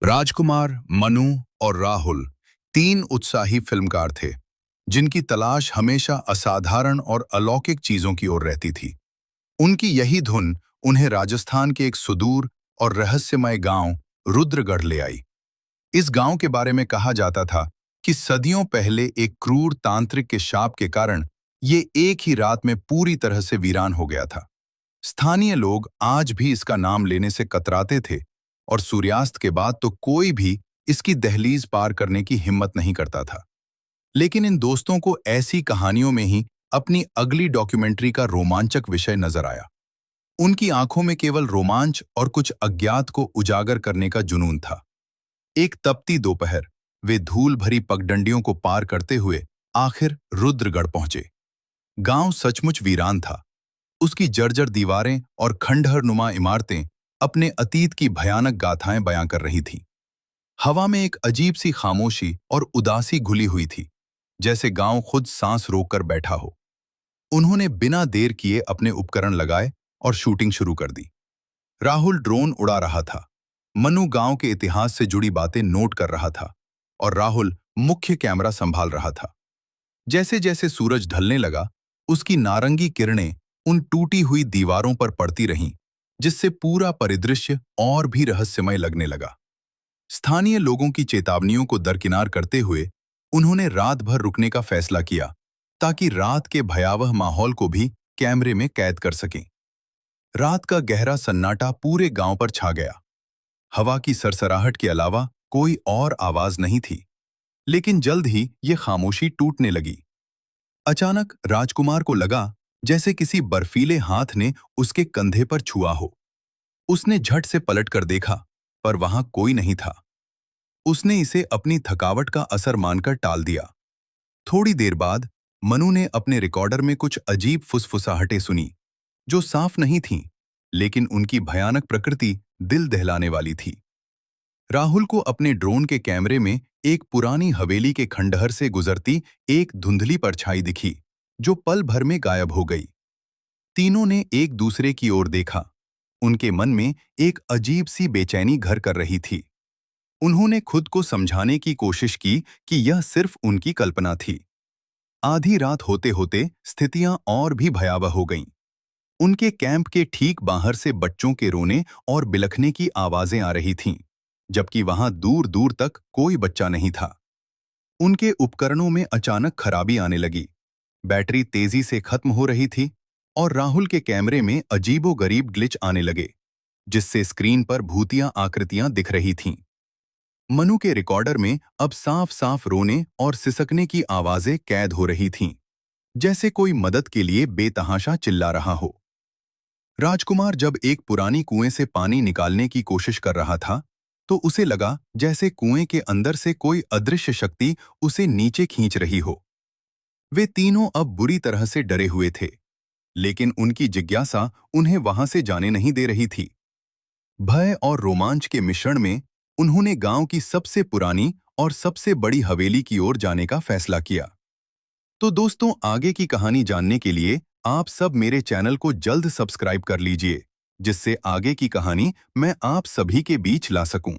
राजकुमार, मनु और राहुल तीन उत्साही फिल्मकार थे, जिनकी तलाश हमेशा असाधारण और अलौकिक चीजों की ओर रहती थी। उनकी यही धुन उन्हें राजस्थान के एक सुदूर और रहस्यमय गांव रुद्रगढ़ ले आई। इस गांव के बारे में कहा जाता था कि सदियों पहले एक क्रूर तांत्रिक के शाप के कारण ये एक ही रात में पूरी तरह से वीरान हो गया था। स्थानीय लोग आज भी इसका नाम लेने से कतराते थे और सूर्यास्त के बाद तो कोई भी इसकी दहलीज पार करने की हिम्मत नहीं करता था। लेकिन इन दोस्तों को ऐसी कहानियों में ही अपनी अगली डॉक्यूमेंट्री का रोमांचक विषय नजर आया। उनकी आंखों में केवल रोमांच और कुछ अज्ञात को उजागर करने का जुनून था। एक तपती दोपहर वे धूल भरी पगडंडियों को पार करते हुए आखिर रुद्रगढ़ पहुंचे। गांव सचमुच वीरान था। उसकी जर्जर दीवारें और खंडहर नुमा इमारतें अपने अतीत की भयानक गाथाएं बयां कर रही थीं। हवा में एक अजीब सी खामोशी और उदासी घुली हुई थी, जैसे गांव खुद सांस रोककर बैठा हो। उन्होंने बिना देर किए अपने उपकरण लगाए और शूटिंग शुरू कर दी। राहुल ड्रोन उड़ा रहा था, मनु गांव के इतिहास से जुड़ी बातें नोट कर रहा था और राहुल मुख्य कैमरा संभाल रहा था। जैसे जैसे सूरज ढलने लगा, उसकी नारंगी किरणें उन टूटी हुई दीवारों पर पड़ती रहीं, जिससे पूरा परिदृश्य और भी रहस्यमय लगने लगा। स्थानीय लोगों की चेतावनियों को दरकिनार करते हुए उन्होंने रात भर रुकने का फैसला किया, ताकि रात के भयावह माहौल को भी कैमरे में कैद कर सकें। रात का गहरा सन्नाटा पूरे गांव पर छा गया। हवा की सरसराहट के अलावा कोई और आवाज नहीं थी। लेकिन जल्द ही ये खामोशी टूटने लगी। अचानक राजकुमार को लगा जैसे किसी बर्फीले हाथ ने उसके कंधे पर छुआ हो। उसने झट से पलटकर देखा, पर वहां कोई नहीं था। उसने इसे अपनी थकावट का असर मानकर टाल दिया। थोड़ी देर बाद मनु ने अपने रिकॉर्डर में कुछ अजीब फुसफुसाहटें सुनी, जो साफ नहीं थीं, लेकिन उनकी भयानक प्रकृति दिल दहलाने वाली थी। राहुल को अपने ड्रोन के कैमरे में एक पुरानी हवेली के खंडहर से गुजरती एक धुंधली परछाई दिखी, जो पल भर में गायब हो गई। तीनों ने एक दूसरे की ओर देखा। उनके मन में एक अजीब सी बेचैनी घर कर रही थी। उन्होंने खुद को समझाने की कोशिश की कि यह सिर्फ उनकी कल्पना थी। आधी रात होते होते स्थितियां और भी भयावह हो गईं। उनके कैंप के ठीक बाहर से बच्चों के रोने और बिलखने की आवाजें आ रही थीं, जबकि वहां दूर दूर तक कोई बच्चा नहीं था। उनके उपकरणों में अचानक खराबी आने लगी। बैटरी तेजी से खत्म हो रही थी और राहुल के कैमरे में अजीबोगरीब ग्लिच आने लगे, जिससे स्क्रीन पर भूतिया आकृतियां दिख रही थीं। मनु के रिकॉर्डर में अब साफ साफ रोने और सिसकने की आवाजें कैद हो रही थीं, जैसे कोई मदद के लिए बेतहाशा चिल्ला रहा हो। राजकुमार जब एक पुरानी कुएं से पानी निकालने की कोशिश कर रहा था, तो उसे लगा जैसे कुएं के अंदर से कोई अदृश्य शक्ति उसे नीचे खींच रही हो। वे तीनों अब बुरी तरह से डरे हुए थे, लेकिन उनकी जिज्ञासा उन्हें वहां से जाने नहीं दे रही थी। भय और रोमांच के मिश्रण में उन्होंने गांव की सबसे पुरानी और सबसे बड़ी हवेली की ओर जाने का फैसला किया। तो दोस्तों, आगे की कहानी जानने के लिए आप सब मेरे चैनल को जल्द सब्सक्राइब कर लीजिए, जिससे आगे की कहानी मैं आप सभी के बीच ला सकूं।